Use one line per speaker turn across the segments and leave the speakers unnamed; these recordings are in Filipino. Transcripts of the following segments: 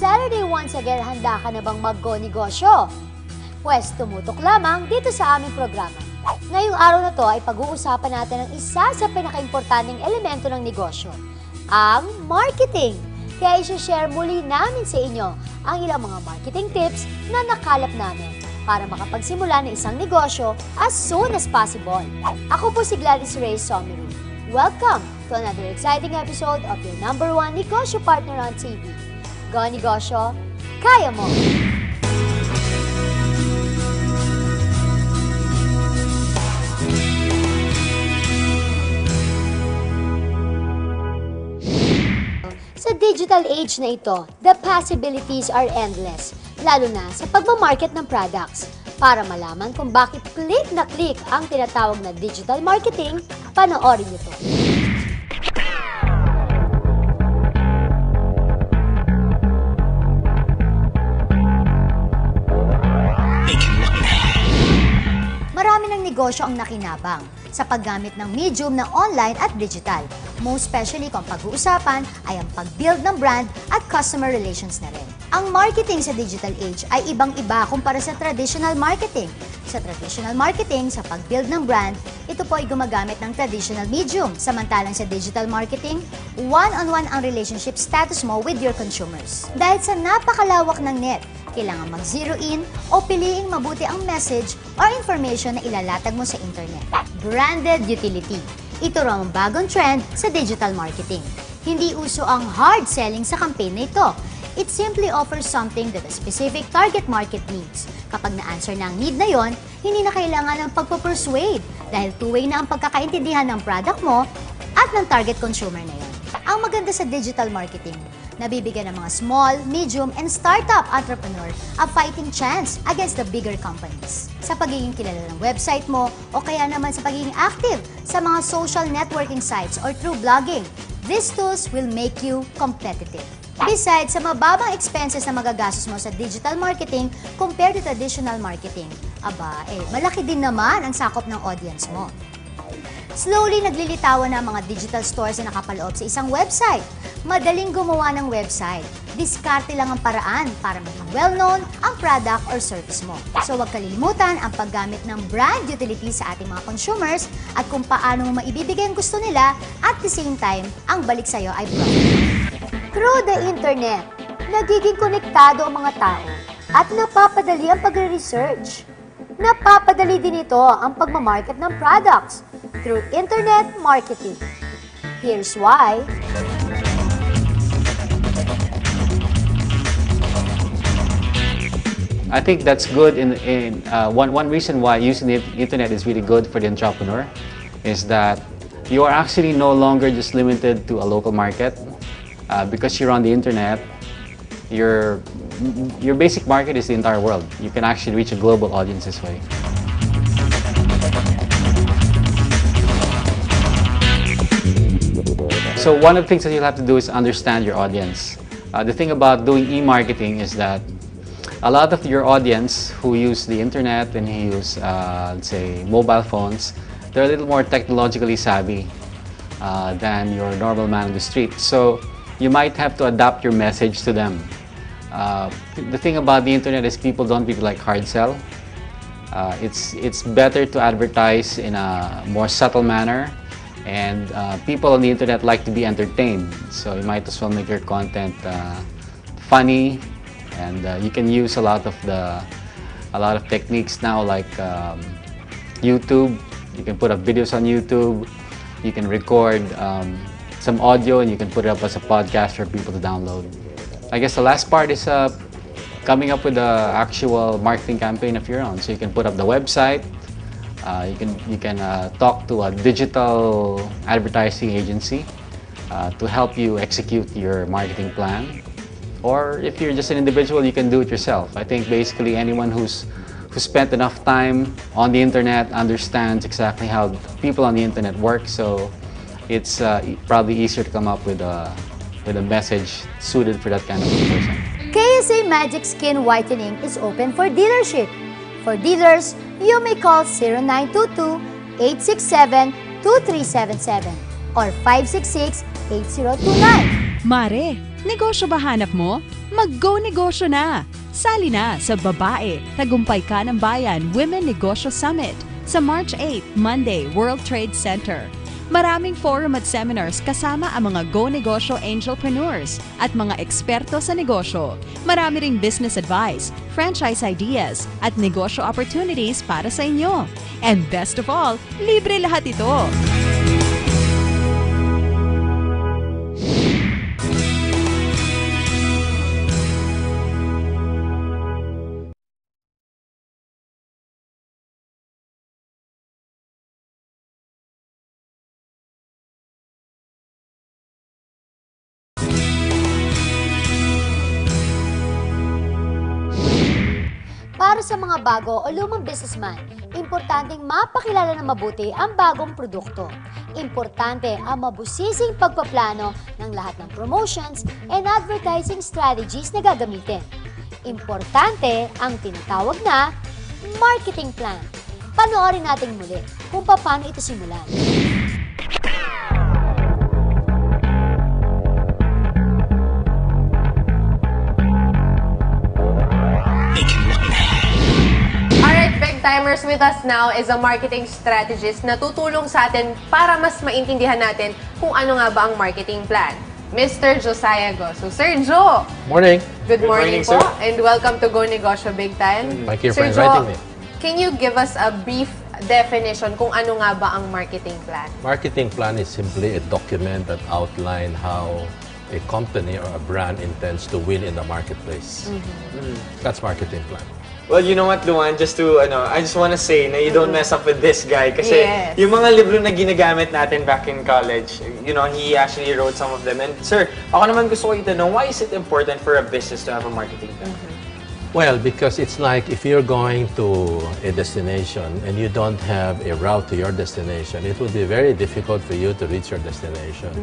Saturday once again, handa ka na bang mag-go-negosyo? Pwes tumutok lamang dito sa aming programa. Ngayong araw na to ay pag-uusapan natin ang isa sa pinaka-importanting elemento ng negosyo, ang marketing. Kaya isi-share muli namin sa inyo ang ilang mga marketing tips na nakalap namin para makapagsimula ng isang negosyo as soon as possible. Ako po si Gladys Reyes Someru. Welcome to another exciting episode of your #1 negosyo partner on TV. Go Negosyo, Kaya Mo! Sa digital age na ito, the possibilities are endless, lalo na sa pagmamarket ng products. Para malaman kung bakit click na click ang tinatawag na digital marketing, panoorin nito. Marami ng negosyo ang nakinabang sa paggamit ng medium na online at digital. Most especially kung pag-uusapan ay ang pag-build ng brand at customer relations na rin. Ang marketing sa digital age ay ibang-iba kumpara sa traditional marketing. Sa traditional marketing, sa pag-build ng brand, ito po ay gumagamit ng traditional medium. Samantalang sa digital marketing, one-on-one ang relationship status mo with your consumers. Dahil sa napakalawak ng net, kailangan mag-zero in o piliing mabuti ang message or information na ilalatag mo sa internet. Branded utility. Ito raw ang bagong trend sa digital marketing. Hindi uso ang hard selling sa campaign na ito. It simply offers something that a specific target market needs. Kapag na-answer na ang need na yon, hindi na kailangan ng pagpo-persuade dahil two-way na ang pagkakaintindihan ng product mo at ng target consumer na yon. Ang maganda sa digital marketing, nabibigyan ng mga small, medium, and startup entrepreneur a fighting chance against the bigger companies. Sa pagiging kilala ng website mo o kaya naman sa pagiging active sa mga social networking sites or through blogging, these tools will make you competitive. Besides, sa mababang expenses na magagastos mo sa digital marketing compared to traditional marketing, malaki din naman ang sakop ng audience mo. Slowly naglilitawan na ang mga digital stores na nakapaloob sa isang website. Madaling gumawa ng website. Diskarte lang ang paraan para maging well-known ang product or service mo. So huwag kalilimutan ang paggamit ng brand utility sa ating mga consumers at kung paano mo maibibigay ang gusto nila at the same time, ang balik sa'yo ay product. Through the internet, nagiging konektado ang mga tao at napapadali ang pagre-research. Napapadali din ito ang pagmamarket ng products through internet marketing. Here's why.
I think that's good. One reason why using the internet is really good for the entrepreneur is that you are actually no longer just limited to a local market. Because you're on the internet, your basic market is the entire world. You can actually reach a global audience this way. So one of the things that you'll have to do is understand your audience. The thing about doing e-marketing is that a lot of your audience who use the internet and who use, let's say, mobile phones, they're a little more technologically savvy than your normal man on the street. So you might have to adapt your message to them. The thing about the internet is people don't really like hard sell. It's better to advertise in a more subtle manner, and people on the internet like to be entertained. So you might as well make your content funny, and you can use a lot of techniques now, like YouTube. You can put up videos on YouTube. You can record some audio and you can put it up as a podcast for people to download. I guess the last part is coming up with an actual marketing campaign of your own. So you can put up the website, you can talk to a digital advertising agency to help you execute your marketing plan. Or if you're just an individual, you can do it yourself. I think basically anyone who spent enough time on the internet understands exactly how people on the internet work. So it's probably easier to come up with a message suited for that kind of person.
KSA Magic Skin Whitening is open for dealership. For dealers, you may call 0922-867-2377 or 566-8029.
Mare, negosyo ba hanap mo? Mag-go negosyo na! Sali na sa Babae, Tagumpay Ka ng Bayan Women Negosyo Summit sa March 8, Monday, World Trade Center. Maraming forum at seminars kasama ang mga Go Negosyo Angelpreneurs at mga eksperto sa negosyo. Marami ring business advice, franchise ideas at negosyo opportunities para sa inyo. And best of all, libre lahat ito!
Para sa mga bago o lumang businessman, importanteng mapakilala ng mabuti ang bagong produkto. Importante ang mabusising pagpaplano ng lahat ng promotions and advertising strategies na gagamitin. Importante ang tinatawag na marketing plan. Panoorin natin muli kung paano ito simulan.
Timers, with us now is a marketing strategist na tutulong sa atin para mas maintindihan natin kung ano nga ba ang marketing plan. Mr. Josiah Goso. Sir Jo!
Morning.
Good morning po,
sir.
and welcome to Go Negosyo Big Time.
Thank you for
Sir Jo,
inviting me.
can you give us a brief definition kung ano nga ba ang marketing plan?
Marketing plan is simply a document that outlines how a company or a brand intends to win in the marketplace. That's marketing plan.
Well, you know what, Luan, just to, I just want to say na you don't mess up with this guy kasi
Yes.
yung mga libro na ginagamit natin back in college, he actually wrote some of them. And sir, ako naman gusto ko itanong, why is it important for a business to have a marketing plan?
Well, because it's like if you're going to a destination and you don't have a route to your destination, it will be very difficult for you to reach your destination.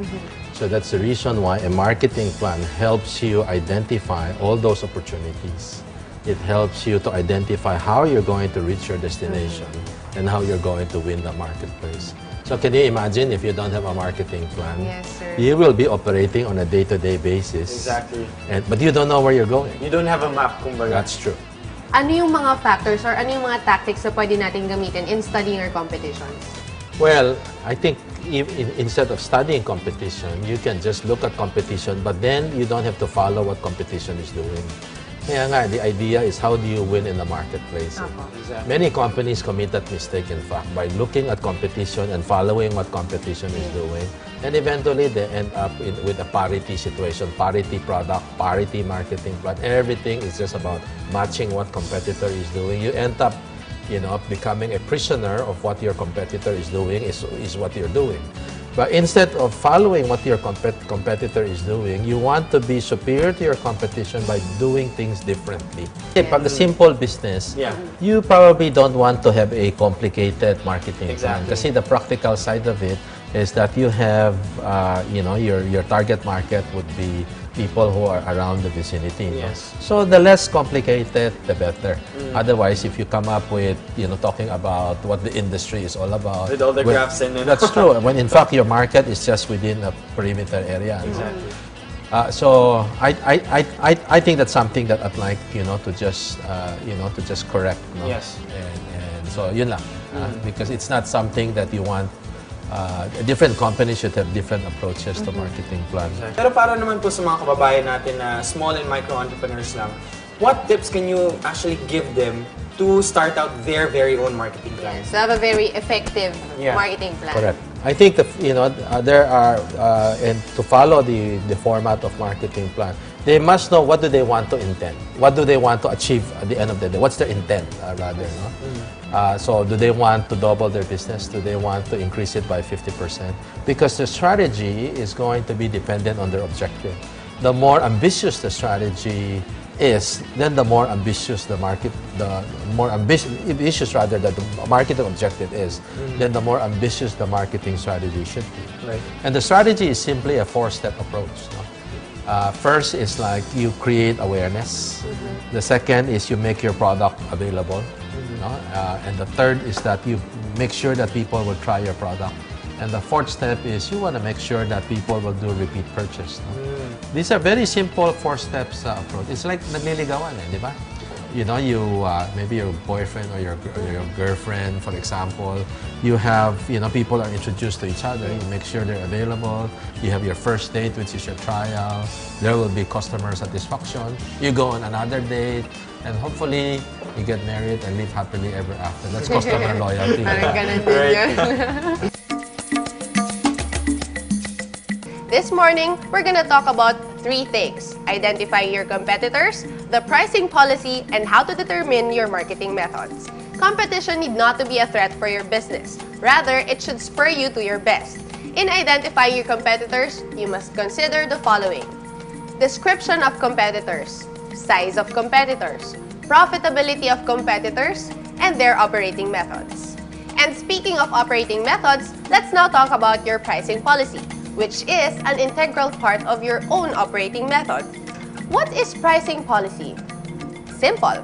So that's the reason why a marketing plan helps you identify all those opportunities. It helps you to identify how you're going to reach your destination and how you're going to win the marketplace. So can you imagine if you don't have a marketing plan?
Yes, sir.
You will be operating on a day-to-day basis.
Exactly.
But you don't know where you're going.
You don't have a map, kumbaga.
That's true.
Ano yung mga factors or ano yung mga tactics na pwede natin gamitin in studying our competitions?
Well, I think instead of studying competition, you can just look at competition, but then you don't have to follow what competition is doing. Kaya nga, the idea is how do you win in the marketplace?
Exactly.
Many companies commit that mistake, in fact, by looking at competition and following what competition is doing. And eventually, they end up with a parity situation, parity product, parity marketing plan. Everything is just about matching what competitor is doing. You end up, becoming a prisoner of what your competitor is doing is what you're doing. But instead of following what your competitor is doing, you want to be superior to your competition by doing things differently. Pag a simple business, you probably don't want to have a complicated marketing plan. Kasi the practical side of it is that you have, your target market would be people who are around the vicinity.
Yes.
So the less complicated, the better. Otherwise, if you come up with, talking about what the industry is all about.
With all the graphs in it.
That's true. When in fact, your market is just within a perimeter area.
Exactly.
So I think that's something that I'd like, to just correct. No?
Yes.
And so yun lang. Because it's not something that you want. Different companies should have different approaches to marketing plan.
Pero para naman po sa mga kababayan natin na small and micro entrepreneurs lang, what tips can you actually give them to start out their very own marketing plan?
So have a very effective marketing plan.
Correct. I think there are and to follow the format of marketing plan, they must know what do they want to intend, what do they want to achieve at the end of the day, what's their intent rather. No? So do they want to double their business? Do they want to increase it by 50%? Because the strategy is going to be dependent on their objective. The more ambitious the strategy is, then the more ambitious the marketing objective is, then the more ambitious the marketing strategy should be.
Right.
And the strategy is simply a four-step approach. No? First is like you create awareness. The second is you make your product available. No? And the third is that you make sure that people will try your product. And the fourth step is you want to make sure that people will do repeat purchase. No? These are very simple 4 steps approach. It's like nagliligawan, di ba? You know, maybe your boyfriend or your girlfriend, for example, you have, people are introduced to each other. You make sure they're available. You have your first date, which is your trial. There will be customer satisfaction. You go on another date, and hopefully you get married and live happily ever after. That's customer loyalty.
Parang ganun din yun. This morning, we're gonna talk about 3 things: identifying your competitors, the pricing policy, and how to determine your marketing methods. Competition need not to be a threat for your business. Rather, it should spur you to your best. In identifying your competitors, you must consider the following: description of competitors, size of competitors, profitability of competitors, and their operating methods. And speaking of operating methods, let's now talk about your pricing policy, which is an integral part of your own operating method. What is pricing policy? Simple.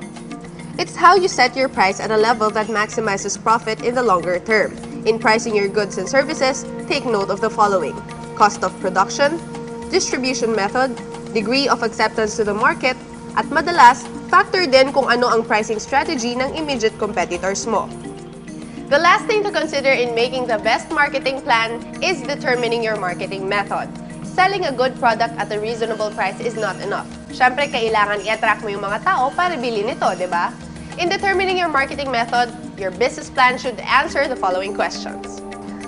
It's how you set your price at a level that maximizes profit in the longer term. In pricing your goods and services, take note of the following: cost of production, distribution method, degree of acceptance to the market, at madalas, factor din kung ano ang pricing strategy ng immediate competitors mo. The last thing to consider in making the best marketing plan is determining your marketing method. Selling a good product at a reasonable price is not enough. Siyempre, kailangan i-attract mo yung mga tao para bilhin ito, di ba? In determining your marketing method, your business plan should answer the following questions.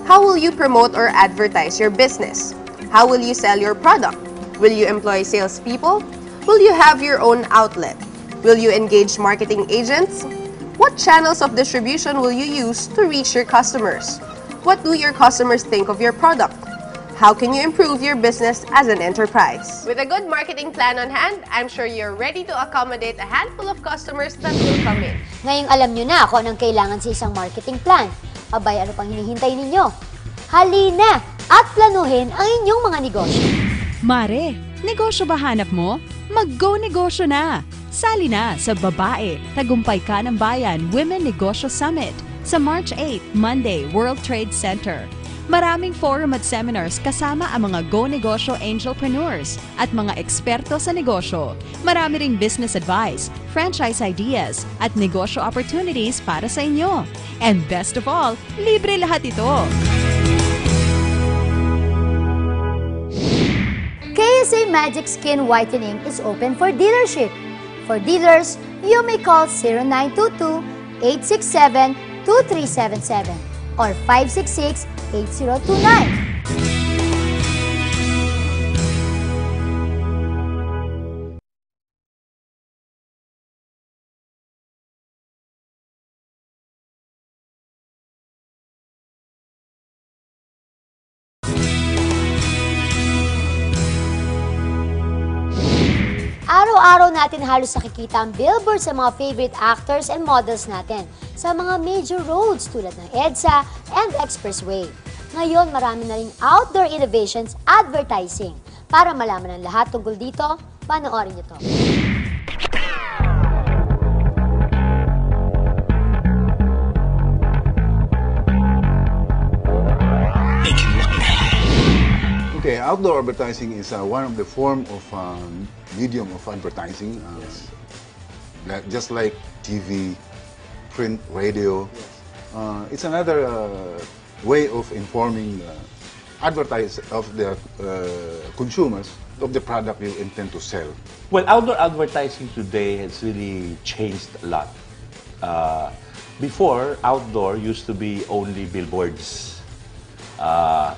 How will you promote or advertise your business? How will you sell your product? Will you employ salespeople? Will you have your own outlet? Will you engage marketing agents? What channels of distribution will you use to reach your customers? What do your customers think of your product? How can you improve your business as an enterprise? With a good marketing plan on hand, I'm sure you're ready to accommodate a handful of customers that will come in.
Ngayong alam nyo na kung anong kailangan sa isang marketing plan. Abay, ano pang hinihintay ninyo? Halina at planuhin ang inyong mga negosyo.
Mare, negosyo ba hanap mo? Mag-go negosyo na! Sali na sa Babae, Tagumpay Ka ng Bayan Women Negosyo Summit sa March 8, Monday, World Trade Center. Maraming forum at seminars kasama ang mga Go Negosyo Angelpreneurs at mga eksperto sa negosyo. Marami ring business advice, franchise ideas, at negosyo opportunities para sa inyo. And best of all, libre lahat ito!
KSA Magic Skin Whitening is open for dealership. For dealers, you may call 0922-867-2377 or 566-8029. Araw-araw natin halos nakikita ang billboard sa mga favorite actors and models natin sa mga major roads tulad ng EDSA and Expressway. Ngayon, marami na ring outdoor innovations advertising. Para malaman ang lahat tungkol dito, panoorin niyo to.
Okay, outdoor advertising is one of the form of medium of advertising, just like TV, print, radio. It's another way of informing the consumers of the product you intend to sell.
Well, outdoor advertising today has really changed a lot. Before, outdoor used to be only billboards.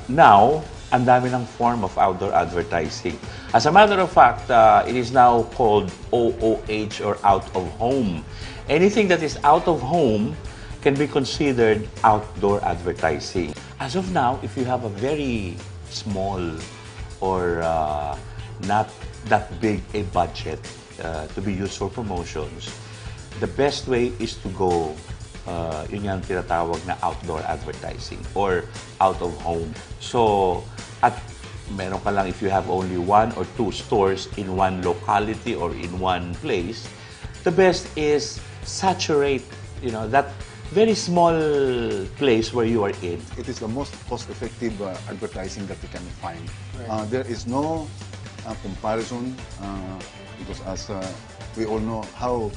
Now, ang dami ng form of outdoor advertising. As a matter of fact, it is now called OOH or out of home. Anything that is out of home can be considered outdoor advertising. As of now, if you have a very small or not that big a budget to be used for promotions, the best way is to go yun yung tinatawag na outdoor advertising or out of home. So, at meron ka lang, if you have only 1 or 2 stores in one locality or in one place, the best is saturate, that very small place where you are in.
It is the most cost-effective advertising that you can find. Right. There is no comparison because as we all know how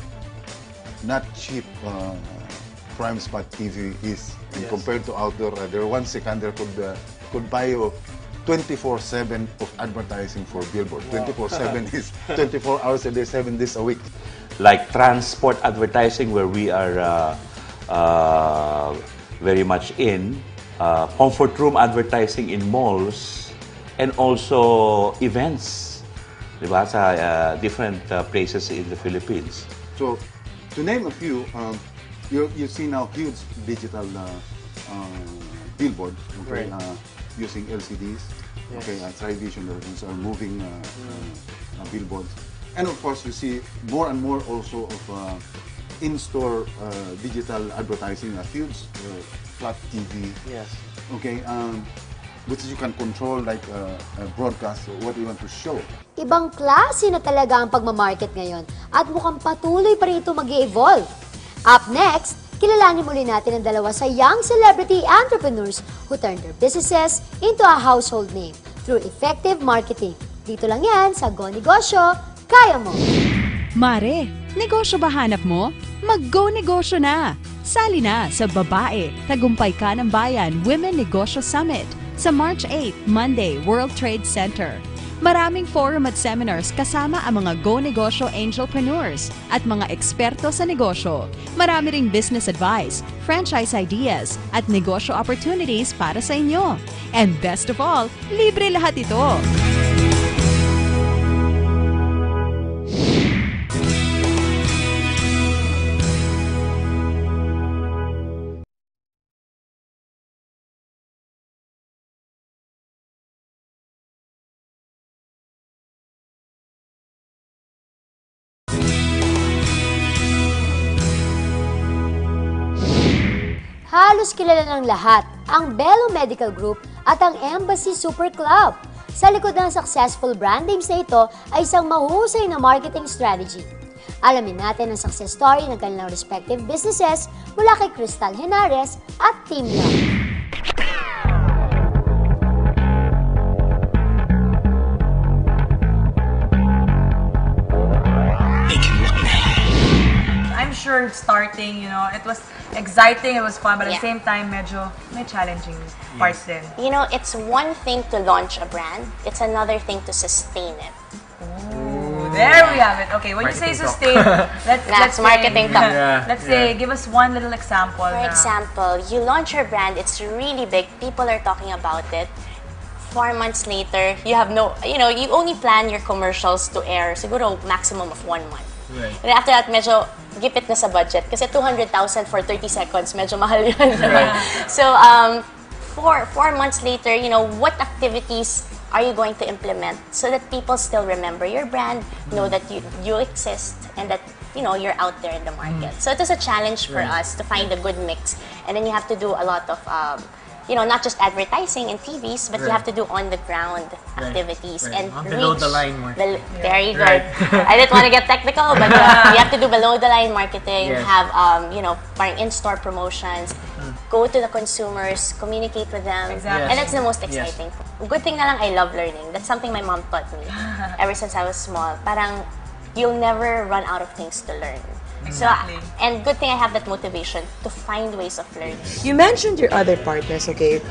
not cheap prime spot TV is, and compared to outdoor, there 1 seconder could buy you 24/7 of advertising for billboard. 24/7 is 24 hours a day, 7 days a week.
Like transport advertising, where we are very much in, comfort room advertising in malls, and also events, diba, sa different places in the Philippines.
So, to name a few, you see now huge digital billboard, okay, using LCDs, okay, Trivision are moving billboards, and of course you see more and more also of in-store digital advertising, a huge flat TV, okay, which you can control like a broadcast, what you want to show.
Ibang klase na talaga ang pagmamarket ngayon at mukhang patuloy pa rin ito mag-evolve. Up next, kilalanin muli natin ang dalawa sa young celebrity entrepreneurs who turned their businesses into a household name through effective marketing. Dito lang yan sa Go Negosyo, Kaya Mo!
Mare, negosyo ba hanap mo? Mag-go negosyo na! Sali na sa Babae, Tagumpay Ka ng Bayan Women Negosyo Summit sa March 8, Monday, World Trade Center. Maraming forum at seminars kasama ang mga Go Negosyo Angelpreneurs at mga eksperto sa negosyo. Marami ring business advice, franchise ideas, at negosyo opportunities para sa inyo. And best of all, libre lahat ito!
Halos kilala ng lahat ang Bello Medical Group at ang Embassy Super Club. Sa likod ng successful brand names na ito ay isang mahusay na marketing strategy. Alamin natin ang success story ng kanilang respective businesses mula kay Crystal Henares at Team Love.
I'm sure starting, it was exciting, it was fun, but at the same time, medyo may challenging parts din.
It's one thing to launch a brand, it's another thing to sustain it.
Ooh, there we have it. Okay, when you say sustain, let's
marketing
say,
talk.
Let's say, give us one little example.
For example, you launch your brand, it's really big, people are talking about it. 4 months later, you have you only plan your commercials to air siguro maximum of 1 month.
Right.
And after that, medyo gipit na sa budget. Kasi 200,000 for 30 seconds, medyo mahal yun.
Right.
So, 4 months later, what activities are you going to implement so that people still remember your brand, know that you exist, and that you're out there in the market. So it is a challenge for us to find a good mix. And then you have to do a lot of not just advertising in TVs, but you have to do on-the-ground activities and
below-the-line marketing.
There you go. I didn't want to get technical, but you have to do below-the-line marketing, have, parang in-store promotions, go to the consumers, communicate with them, and that's the most exciting. Good thing na lang, I love learning. That's something my mom taught me ever since I was small. Parang, you'll never run out of things to learn.
Exactly.
So, and good thing I have that motivation to find ways of learning.
You mentioned your other partners, okay?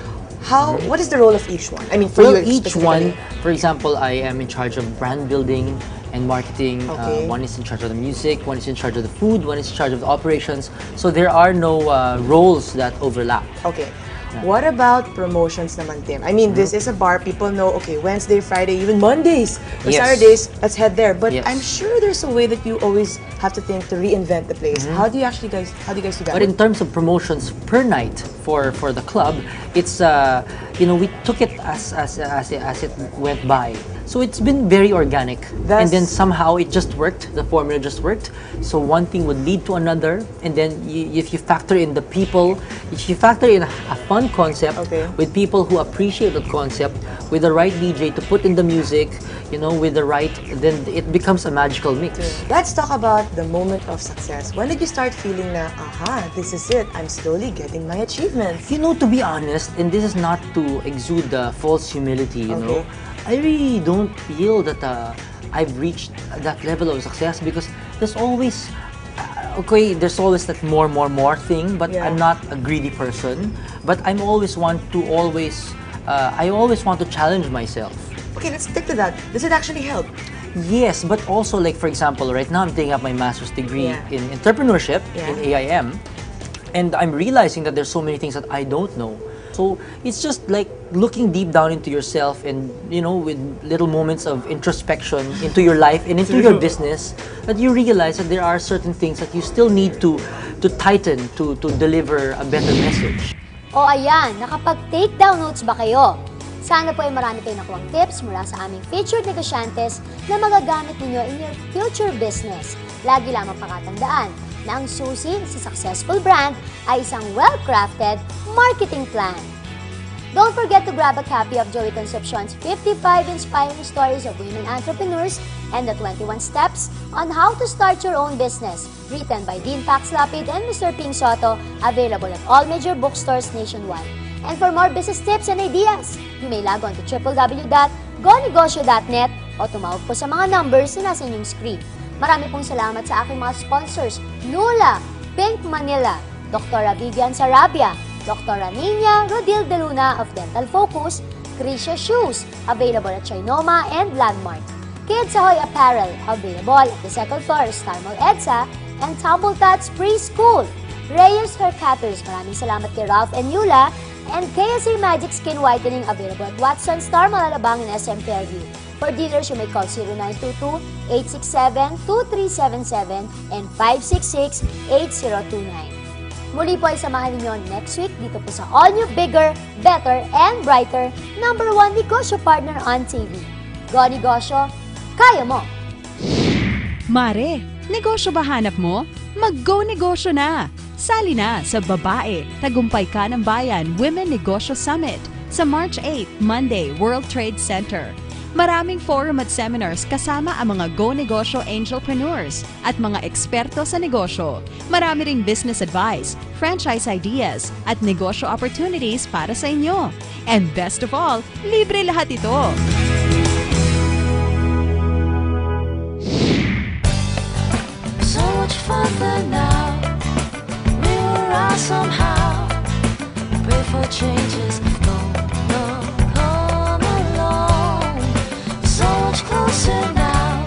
What is the role of each one? I mean, for
Well,
you
each one, for example, I am in charge of brand building and marketing.
Okay.
One is in charge of the music, one is in charge of the food, one is in charge of the operations. So there are no roles that overlap.
Okay. What about promotions naman, Tim? I mean, this is a bar. People know, okay, Wednesday, Friday, even Mondays or
Yes.
Saturdays, let's head there. But
Yes.
I'm sure there's a way that you always have to think to reinvent the place. How do you guys do that?
But in terms of promotions per night for the club, it's we took it as it went by. So it's been very organic, and then somehow it just worked. The formula just worked. So one thing would lead to another, and then if you factor in the people, if you factor in a fun concept with people who appreciate the concept, with the right DJ to put in the music, with the right, then it becomes a magical mix.
Let's talk about the moment of success. When did you start feeling na, aha, this is it, I'm slowly getting my achievements?
To be honest, and this is not to exude false humility, I I really don't feel that I've reached that level of success because there's always, there's always that more thing, but I'm not a greedy person. But I always want to challenge myself.
Okay, let's stick to that. Does it actually help?
Yes, but also like for example, right now I'm taking up my master's degree in entrepreneurship in AIM, and I'm realizing that there's so many things that I don't know. So it's just like looking deep down into yourself and, you know, with little moments of introspection into your life and into your business, that you realize that there are certain things that you still need to tighten to deliver a better message.
O ayan, nakapag-take down notes ba kayo? Sana po ay marami kayong nakuwang tips mula sa aming featured negosyantes na magagamit ninyo in your future business. Lagi lamang pakatandaan na ang susi sa successful brand ay isang well-crafted marketing plan. Don't forget to grab a copy of Joey Concepcion's 55 Inspiring Stories of Women Entrepreneurs and the 21 Steps on How to Start Your Own Business, written by Dean Pax Lapid and Mr. Ping Soto, available at all major bookstores nationwide. And for more business tips and ideas, you may log on to www.gonegosyo.net o tumawag po sa mga numbers na nasa inyong screen. Marami pong salamat sa aking mga sponsors, Nula, Pink Manila, Dr. Vivian Sarabia, Dr. Nina Rodil de Luna of Dental Focus, Krisha Shoes, available at Chinoma and Landmark, Kids Ahoy Apparel, available at the second floor of Star Mall EDSA, and Tumble Tots Preschool. Reyes Hair Cutters, maraming salamat kay Ralph and Yula, and KSA Magic Skin Whitening, available at Watson, Star Mall Alabang, and SM Fairview. For dealers, you may call 0922-867-2377 and 566-8029. Muli po ay samahan ninyo next week dito po sa All New Bigger, Better, and Brighter #1 Negosyo Partner on TV. Go Negosyo, kaya mo!
Mare, negosyo ba hanap mo? Mag-go negosyo na! Sali na sa Babae, Tagumpay Ka ng Bayan Women Negosyo Summit sa March 8, Monday, World Trade Center. Maraming forum at seminars kasama ang mga Go Negosyo Angelpreneurs at mga eksperto sa negosyo. Marami ring business advice, franchise ideas, at negosyo opportunities para sa inyo. And best of all, libre lahat ito!
So much further now, we will rise somehow, pray for changes, come along, so much closer now.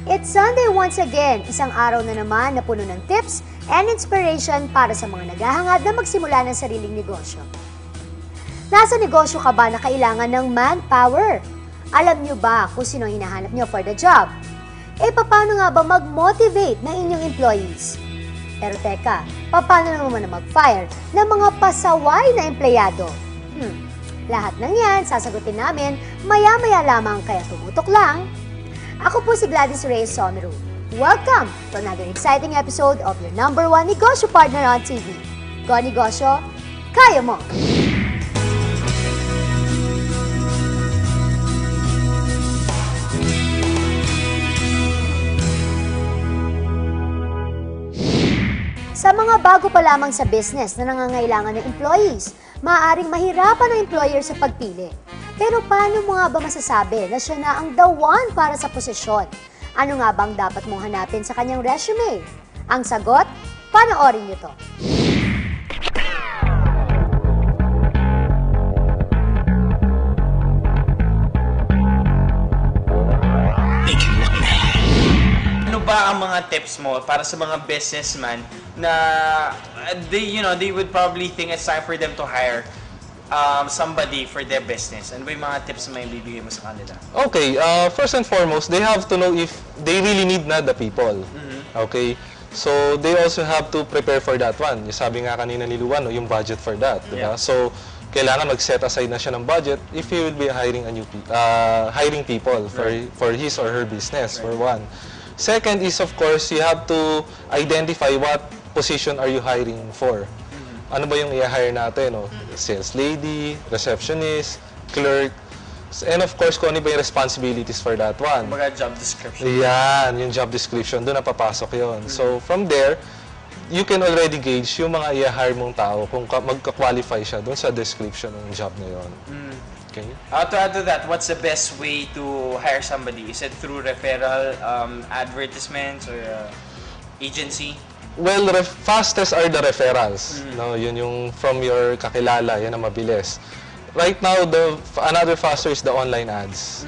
It's Sunday once again, isang araw na naman na puno ng tips and inspiration para sa mga naghahangad na magsimula ng sariling negosyo. Nasa negosyo ka ba na kailangan ng manpower? Alam nyo ba kung sino hinahanap nyo for the job? Eh, paano nga ba mag-motivate ng inyong employees? Pero teka, paano naman na mag-fire ng mga pasaway na empleyado? Lahat ng yan, sasagutin namin maya-maya lamang, kaya tumutok lang. Ako po si Gladys Reyes Someru. Welcome to another exciting episode of your #1 Negosyo Partner on TV. Go Negosyo, kaya mo! Sa mga bago pa lamang sa business na nangangailangan ng employees, maaaring mahirapan ang employer sa pagpili. Pero paano mo nga ba masasabi na siya na ang the one para sa posisyon? Ano nga bang dapat mong hanapin sa kanyang resume? Ang sagot? Panoorin niyo to.
Ano ba ang mga tips mo para sa mga businessman na they would probably think it's time for them to hire somebody for their business? Ano ba yung mga tips na may bibigay mo sa kanila?
Okay, first and foremost, they have to know if they really need na the people. Okay? So, they also have to prepare for that one. Yung sabi nga kanina ni Luan, yung budget for that. Diba? So, kailangan mag-set aside na siya ng budget if he will be hiring hiring people for his or her business, for one. Second is, of course, you have to identify what position are you hiring for. Ano ba yung i-hire natin? No? Sales lady, receptionist, clerk, and of course, kung ano ba yung responsibilities for that one.
Mga job description.
Yan, yung job description, doon napapasok yun. So, from there, you can already gauge yung mga i-hire mong tao kung magka-qualify siya doon sa description ng job na yon. Okay?
To add to that, what's the best way to hire somebody? Is it through referral, advertisements, or agency?
Well, fastest are the referrals. No, yun yung from your kakilala, yan ang mabilis. Right now, another faster is the online ads.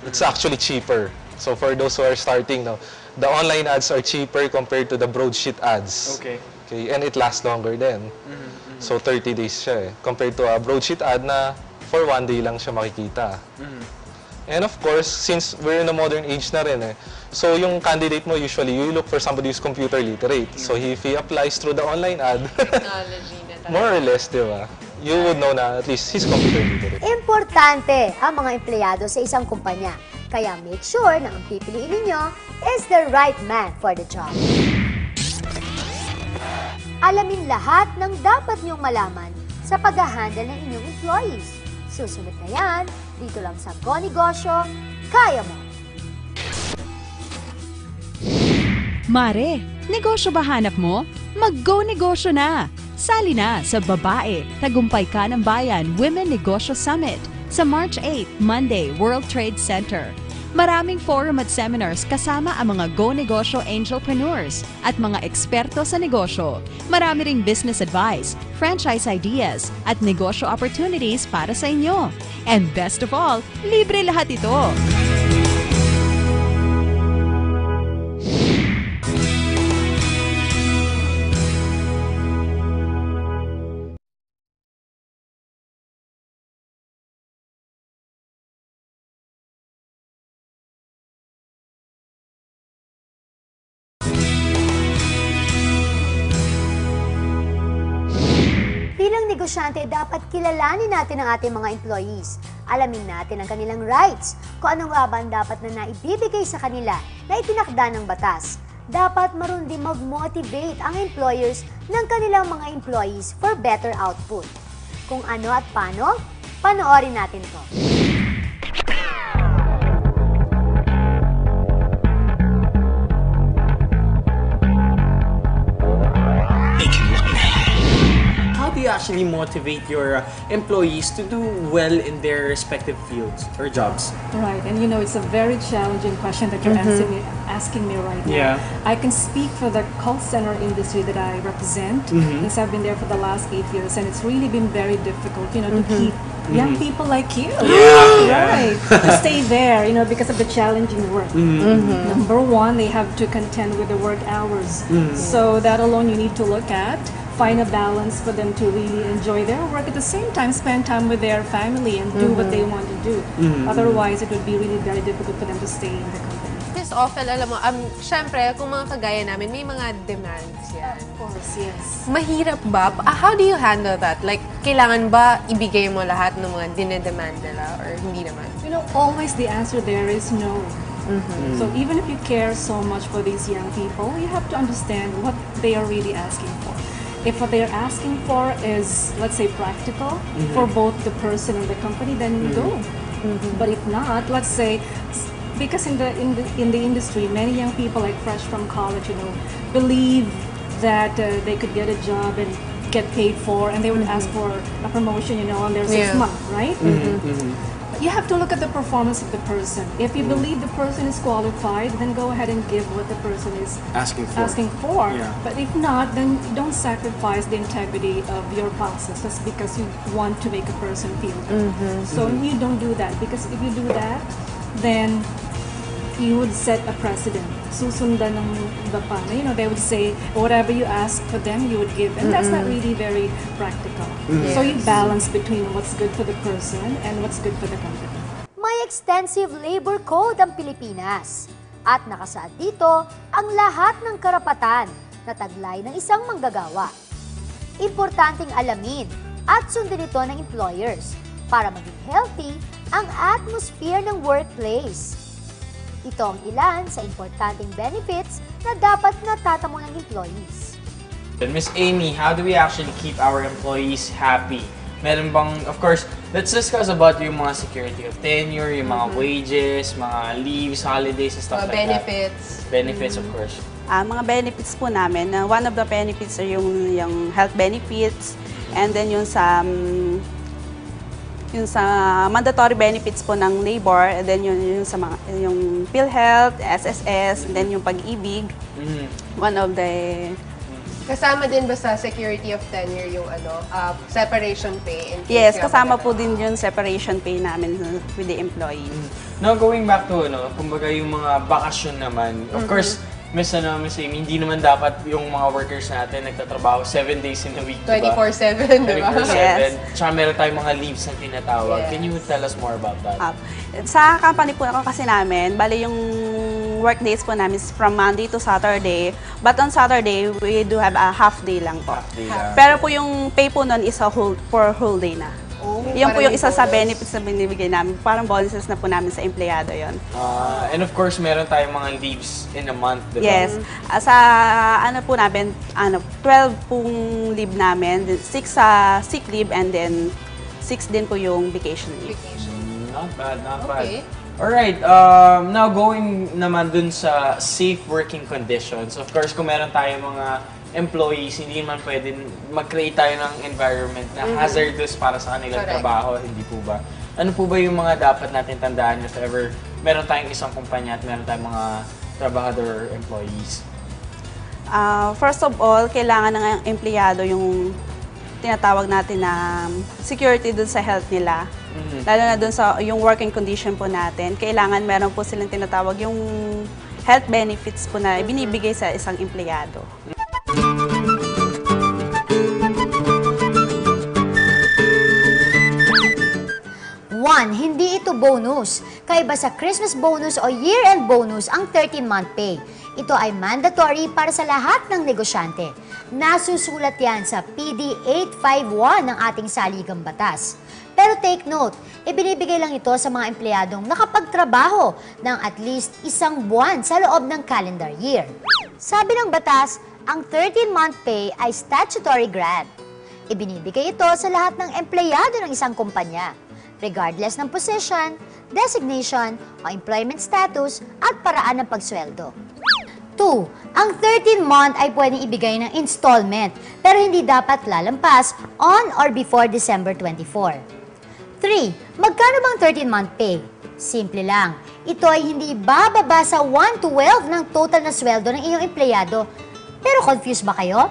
It's actually cheaper. So for those who are starting now, the online ads are cheaper compared to the broadsheet ads.
Okay.
Okay, and it lasts longer then. So 30 days siya compared to a broadsheet ad na for 1 day lang siya makikita. And of course, since we're in a modern age na rin so yung candidate mo usually, you look for somebody who's computer literate. So if he applies through the online ad, more or less, di ba? You would know na at least he's computer literate.
Importante ang mga empleyado sa isang kumpanya. Kaya make sure na ang pipiliin ninyo is the right man for the job. Alamin lahat ng dapat niyong malaman sa pag-handle ng inyong employees. Susunod na yan, dito lang sa Go Negosyo, Kaya Mo!
Mare, negosyo ba hanap mo? Mag-go negosyo na! Sali na sa Babae, Tagumpay Ka ng Bayan Women Negosyo Summit sa March 8, Monday, World Trade Center. Maraming forum at seminars kasama ang mga Go Negosyo Angelpreneurs at mga eksperto sa negosyo. Marami ring business advice, franchise ideas at negosyo opportunities para sa inyo. And best of all, libre lahat ito!
Bilang negosyante, dapat kilalanin natin ang ating mga employees. Alamin natin ang kanilang rights, kung ano nga ba ang dapat na naibibigay sa kanila na itinakda ng batas. Dapat marunong din mag-motivate ang employers ng kanilang mga employees for better output. Kung ano at paano, panoorin natin to.
How do you actually motivate your employees to do well in their respective fields or jobs?
Right, and you know, it's a very challenging question that you're asking me right now.
Yeah.
I can speak for the call center industry that I represent, since I've been there for the last 8 years, and it's really been very difficult, you know, to keep young people like you, right, to stay there, you know, because of the challenging work. Number one, they have to contend with the work hours. So that alone you need to look at. Find a balance for them to really enjoy their work, at the same time spend time with their family and do what they want to do. Otherwise, it would be really very difficult for them to stay in the company.
Miss Ophel, alam mo, syempre, kung mga kagaya namin, may mga demands yan.
Of course, yes.
Mahirap ba? How do you handle that? Like, kailangan ba ibigay mo lahat ng mga dinedemand nila or hindi naman?
You know, always the answer there is no. So even if you care so much for these young people, you have to understand what they are really asking for. If what they're asking for is, let's say, practical for both the person and the company, then go. But if not, let's say, because in the industry, many young people, like fresh from college, you know, believe that they could get a job and get paid for, and they would ask for a promotion, you know, on their 6th month, right? You have to look at the performance of the person. If you believe the person is qualified, then go ahead and give what the person is
Asking for. Yeah.
But if not, then don't sacrifice the integrity of your process just because you want to make a person feel good. So you don't do that, because if you do that, then you would set a precedent. Susundan ng iba pa. You know, they would say, whatever you ask for them, you would give. And that's not really very practical. So you balance between what's good for the person and what's good for the company.
May extensive labor code ang Pilipinas. At nakasaad dito ang lahat ng karapatan na taglay ng isang manggagawa. Importanteng alamin at sundin ito ng employers para maging healthy ang atmosphere ng workplace. Ito ang ilan sa importanteng benefits na dapat natatamo ng employees.
Miss Amy, how do we actually keep our employees happy? Meron bang, of course, let's discuss about yung mga security of tenure, yung mga wages, mga leaves, holidays, and stuff like
benefits.
that. Benefits, of course.
Mga benefits po namin, one of the benefits are yung health benefits, and then yung sa mandatory benefits po ng labor, and then yung sa mga, yung PhilHealth, SSS, and then yung pag-ibig. One of the...
Kasama din ba sa security of tenure yung separation pay?
Yes, kasama po din yung separation pay namin with the employee.
Now, going back to, kumbaga yung mga bakasyon naman, of course, Miss Amy, hindi naman dapat yung mga workers natin nagtatrabaho 7 days in a week, diba?
24/7, diba?
24/7.
Yes.
Tsaka meron tayong mga leaves na tinatawag.
Yes.
Can you tell us more about that?
Sa company po kasi namin, bali yung work days po namin is from Monday to Saturday. But on Saturday, we do have a half day lang po. Pero po yung pay po nun is for whole day na. Yan po yung isa sa benefits na binibigay namin. Parang bonuses na po namin sa empleyado yon.
And of course, meron tayong mga leaves in a month, diba?
Yes. Sa po namin, 12 pong leave namin, 6 sa sick leave, and then 6 din po yung vacation leave.
Not bad, not bad. Alright, now going naman dun sa safe working conditions. Of course, kung meron tayong mga employees, hindi naman pwede mag-create tayo ng environment na hazardous para sa kanilang trabaho, hindi po ba? Ano po ba yung mga dapat natin tandaan if ever meron tayong isang kumpanya at meron tayong mga trabahador or employees?
First of all, kailangan ng empleyado yung tinatawag natin na security dun sa health nila. Lalo na dun sa yung working condition po natin. Kailangan meron po silang tinatawag yung health benefits po na binibigay sa isang empleyado.
One, hindi ito bonus. Kaiba sa Christmas bonus o year-end bonus ang 13-month pay. Ito ay mandatory para sa lahat ng negosyante. Nasusulat yan sa PD 851 ng ating saligang batas. Pero take note, ibinibigay lang ito sa mga empleyadong nakapagtrabaho ng at least 1 buwan sa loob ng calendar year. Sabi ng batas, ang 13-month pay ay statutory grant. Ibinibigay ito sa lahat ng empleyado ng isang kumpanya, regardless ng position, designation, o employment status at paraan ng pagsweldo. 2. Ang 13-month ay pwedeng ibigay ng installment pero hindi dapat lalampas on or before December 24. 3. Magkano bang 13-month pay? Simple lang. Ito ay hindi bababa sa 1/12 ng total na sweldo ng inyong empleyado. Pero confused ba kayo?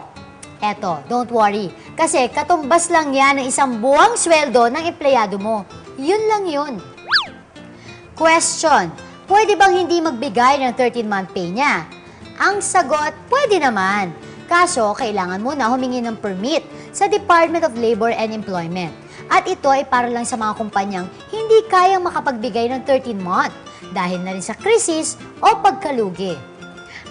Eto, don't worry. Kasi katumbas lang yan ng 1 buwang sweldo ng empleyado mo. Yun lang yun. Question, pwede bang hindi magbigay ng 13-month pay niya? Ang sagot, pwede naman. Kaso, kailangan mo na humingi ng permit sa Department of Labor and Employment. At ito ay para lang sa mga kumpanyang hindi kayang makapagbigay ng 13-month dahil na rin sa krisis o pagkalugi.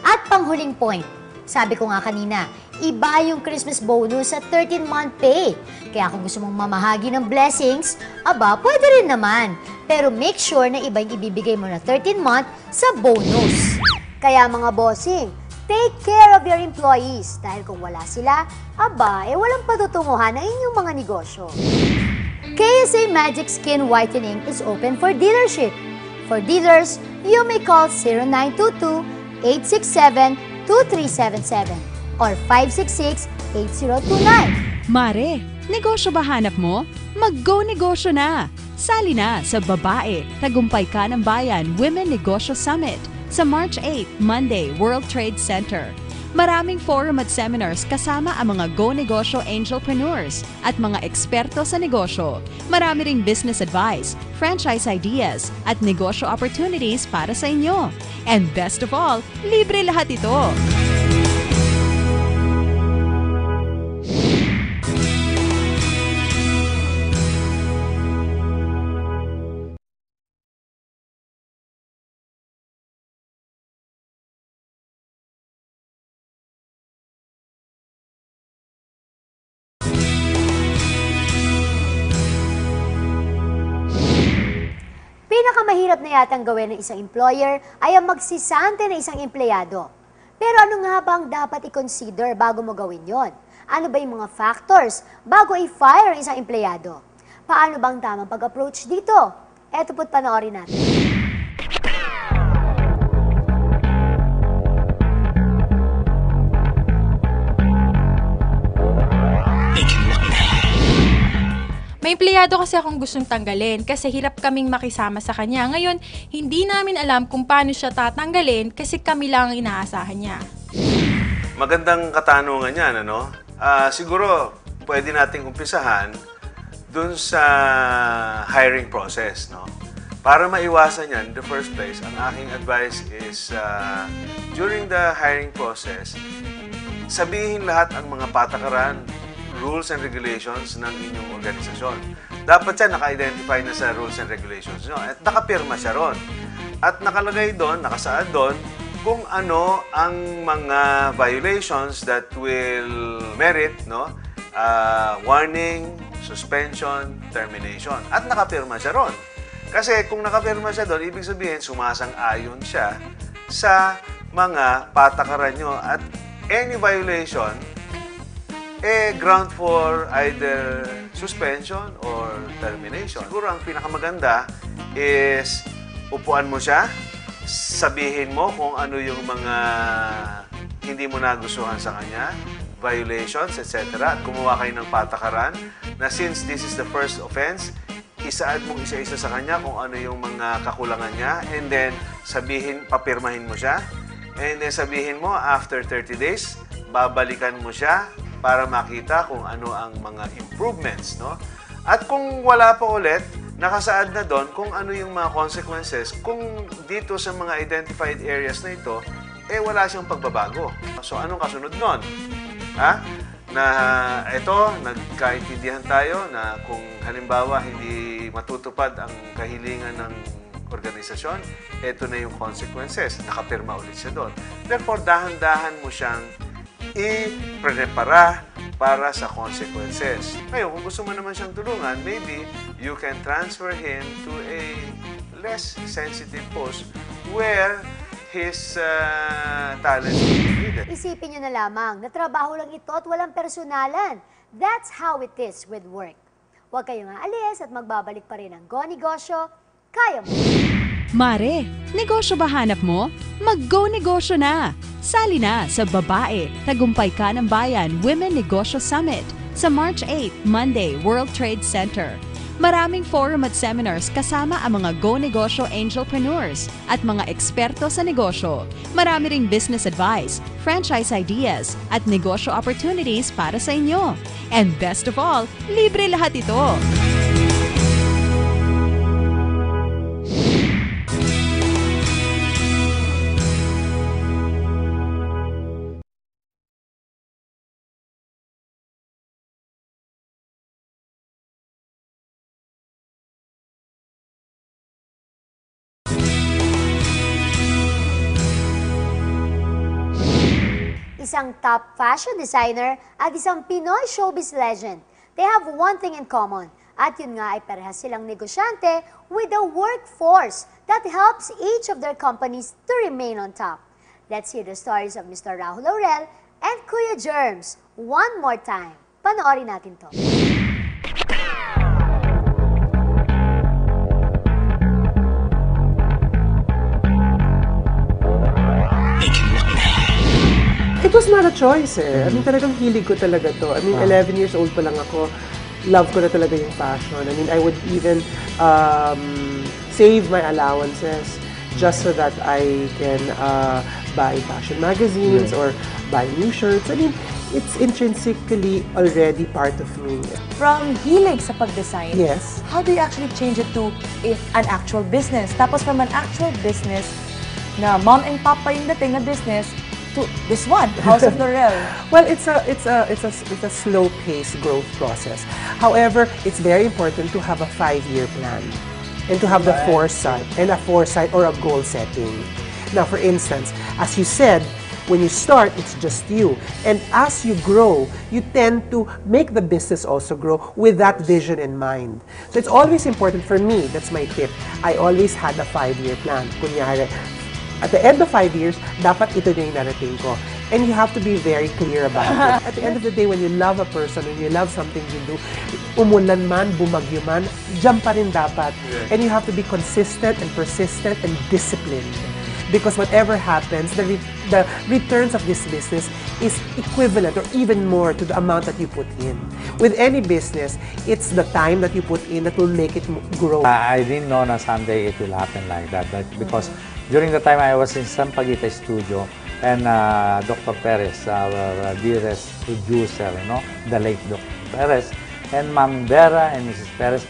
At panghuling point, sabi ko nga kanina, iba yung Christmas bonus sa 13-month pay. Kaya kung gusto mong mamahagi ng blessings, aba, pwede rin naman. Pero make sure na iba yung ibibigay mo na 13-month sa bonus. Kaya mga bossing, take care of your employees dahil kung wala sila, aba, walang patutunguhan ang inyong mga negosyo. KSA Magic Skin Whitening is open for dealership. For dealers, you may call 0922-867-2377 or 566-8029.
Mare, negosyo ba hanap mo? Mag-go negosyo na! Sali na sa Babae, Tagumpay Ka ng Bayan Women Negosyo Summit sa March 8, Monday, World Trade Center. Maraming forum at seminars kasama ang mga Go Negosyo Angelpreneurs at mga eksperto sa negosyo. Marami ring business advice, franchise ideas at negosyo opportunities para sa inyo. And best of all, libre lahat ito!
Pinakamahirap na yatang gawin ng isang employer ay ang magsisante ng isang empleyado. Pero ano nga ba ang dapat i-consider bago mo gawin yon? Ano ba yung mga factors bago i-fire ang isang empleyado? Paano bang tamang pag-approach dito? Eto po't panoorin natin.
empleyado kasi akong gustong tanggalin kasi hirap kaming makisama sa kanya. Ngayon, hindi namin alam kung paano siya tatanggalin kasi kami lang ang inaasahan niya.
Magandang katanungan yan, ano? Siguro, pwede nating umpisahan dun sa hiring process, no? Para maiwasan yan, in the first place, ang aking advice is during the hiring process, sabihin lahat ang mga patakaran, rules and regulations ng inyong organisasyon. Dapat yan naka-identify na sa rules and regulations nyo at nakapirma siya ron. At nakalagay doon, nakasaad doon, kung ano ang mga violations that will merit, no, warning, suspension, termination. At nakapirma siya ron. Kasi kung nakapirma siya doon, ibig sabihin sumasang-ayon siya sa mga patakaran nyo. At any violation, ground for either suspension or termination. Siguro ang pinakamaganda is upuan mo siya, sabihin mo kung ano yung mga hindi mo nagustuhan sa kanya, violations, etc. At kumuha kayo ng patakaran na since this is the first offense, isaad mong isa-isa sa kanya kung ano yung mga kakulangan niya and then sabihin, papirmahin mo siya and then sabihin mo after 30 days, babalikan mo siya para makita kung ano ang mga improvements, no? At kung wala pa ulit, nakasaad na doon kung ano yung mga consequences kung dito sa mga identified areas na ito, wala siyang pagbabago. So, anong kasunod nun? Na ito, nagkaintindihan tayo na kung halimbawa hindi matutupad ang kahilingan ng organisasyon, ito na yung consequences. Nakapirma ulit siya doon. Therefore, dahan-dahan mo siyang i-prepara para sa consequences. Ngayon, kung gusto mo naman siyang tulungan, maybe you can transfer him to a less sensitive post where his talent is needed.
Isipin nyo na lamang na trabaho lang ito at walang personalan. That's how it is with work. Huwag kayong aalis at magbabalik pa rin ang Go Negosyo Kaya Mo.
Mare, negosyo ba hanap mo? Mag-go negosyo na! Sali na sa Babae, Tagumpay Ka ng Bayan Women Negosyo Summit sa March 8, Monday, World Trade Center. Maraming forum at seminars kasama ang mga Go Negosyo Angelpreneurs at mga eksperto sa negosyo. Marami ring business advice, franchise ideas at negosyo opportunities para sa inyo. And best of all, libre lahat ito!
Isang top fashion designer at isang Pinoy showbiz legend. They have one thing in common. At yun nga ay parehas silang negosyante with a workforce that helps each of their companies to remain on top. Let's hear the stories of Mr. Rahul Laurel and Kuya Germs one more time. Panoorin natin to.
It was not a choice eh. I mean, talagang hilig ko talaga to. I mean, 11 years old pa lang ako. Love ko na talaga yung fashion. I mean, I would even save my allowances just so that I can buy fashion magazines or buy new shirts. I mean, it's intrinsically already part of me.
From hilig sa pag-design,
yes,
how do you actually change it to an actual business? Tapos from an actual business na mom and pop pa yung dating na business, to this one, House of Laurel?
Well, it's a slow-paced growth process. However, it's very important to have a 5-year plan and to have the foresight or a goal setting. Now, for instance, as you said, when you start, it's just you. And as you grow, you tend to make the business also grow with that vision in mind. So it's always important for me, that's my tip, I always had a 5-year plan. Kunyari, at the end of 5 years, dapat ito na yung narating ko. And you have to be very clear about it. At the end of the day, when you love a person, when you love something you do, umulan man, bumagyo man, dyan pa rin dapat. And you have to be consistent and persistent and disciplined. because whatever happens, the returns of this business is equivalent or even more to the amount that you put in. With any business, it's the time that you put in that will make it grow.
I didn't know na someday it will happen like that, but because during the time I was in Sampaguita studio, and Dr. Perez, our dearest producer, the late Dr. Perez, and Ma'am Vera and Mrs. Perez,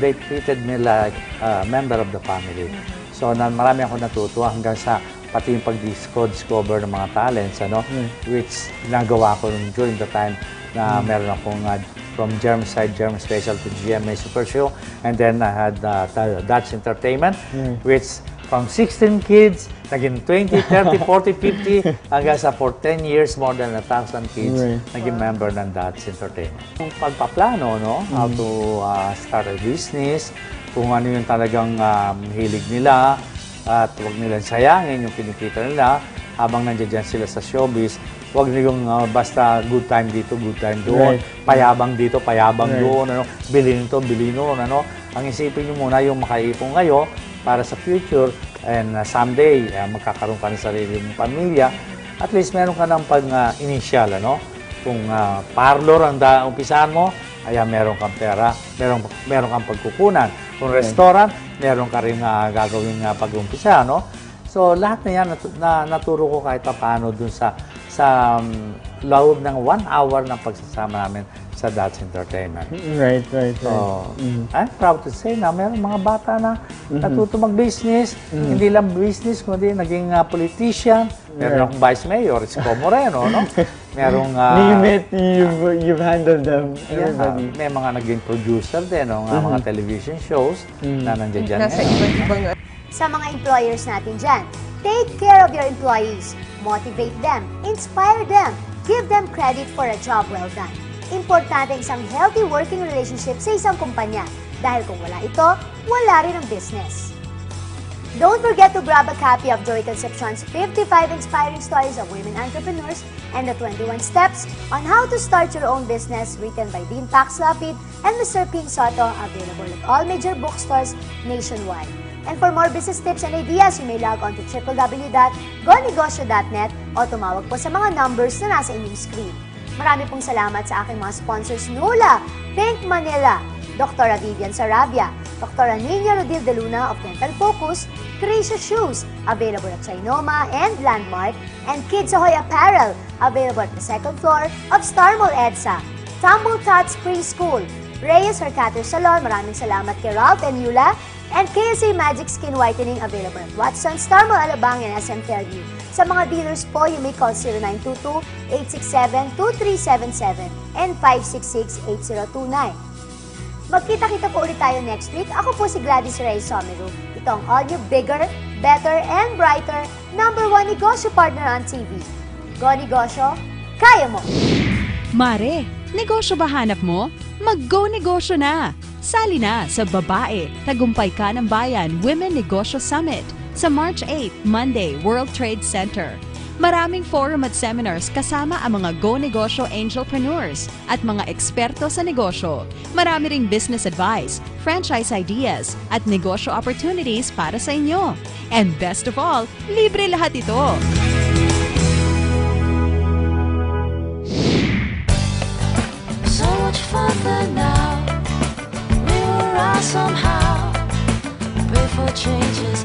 they treated me like a member of the family. So marami ako natutuwa hanggang sa pati yung pag-discover ng mga talents, which nagawa ko during the time na meron akong from Germ Special to GMA Super Show, and then I had Dutch Entertainment, which from 16 kids, naging 20, 30, 40, 50, hanggang sa for 10 years, more than 1,000 kids, naging member ng Dutch Entertainment. Kung pagpaplano, how to start a business, kung ano yung talagang hilig nila, at huwag nilang sayangin yung kinikita nila habang nandiyan sila sa showbiz. Huwag yung basta good time dito, good time doon, payabang dito, payabang doon, bilhin ito, bilhin noon. Ang isipin nyo muna yung makaipon kayo para sa future, and someday magkakaroon ka ng sarili mong pamilya, at least meron ka ng pag-initial, Kung parlor ang umpisahan mo, meron kang pera, meron kang pagkukunan. Kung restaurant, meron ka rin gagawin pag-umpisa, So lahat na yan naturo ko kahit paano dun sa loob ng 1 hour ng pagsasama namin sa Dutch Entertainment.
Right.
So, I'm proud to say na meron mga bata na natuto mag-business, hindi lang business, kundi naging politician, meron akong vice mayor, Isko Moreno, merong...
you've handled them, everybody.
May mga naging producer din, mga television shows na nandiyan dyan.
Sa mga employers natin dyan, take care of your employees, motivate them, inspire them, give them credit for a job well done. Importante ang isang healthy working relationship sa isang kumpanya dahil kung wala ito, wala rin ang business. Don't forget to grab a copy of Joey Concepcion's 55 Inspiring Stories of Women Entrepreneurs and the 21 Steps on How to Start Your Own Business, written by Dean Pax Lapid and Mr. Ping Soto, available at all major bookstores nationwide. And for more business tips and ideas, you may log on to www.gonegosyo.net o tumawag po sa mga numbers na nasa inyong screen. Marami pong salamat sa aking mga sponsors, Nula, Pink Manila, Dr. Vivian Sarabia, Dr. Nina Rodil de Luna of Dental Focus, Creasia Shoes, available at Sinoma and Landmark, and Kids Ahoy Apparel, available at the second floor of Star Mall EDSA, Tumble Tots Preschool, Reyes Haircutter Salon, maraming salamat kay Ralph and Yula, and KSA Magic Skin Whitening, available at Watson, Star Mall Alabang, and SM Fairview. Sa mga dealers po, you may call 0922-867-2377 and 566-8029. Magkita-kita po ulit tayo next week. Ako po si Gladys Reyes Somero. Ito ang all new bigger, better, and brighter #1 negosyo partner on TV. Go Negosyo, Kaya Mo!
Mare, negosyo ba hanap mo? Mag-go negosyo na! Sali na sa Babae, Tagumpay Ka ng Bayan Women Negosyo Summit sa March 8, Monday, World Trade Center. Maraming forum at seminars kasama ang mga Go Negosyo Angelpreneurs at mga eksperto sa negosyo. Marami ring business advice, franchise ideas, at negosyo opportunities para sa inyo. And best of all, libre lahat ito!
So much further now. We will rise somehow. Pray for changes.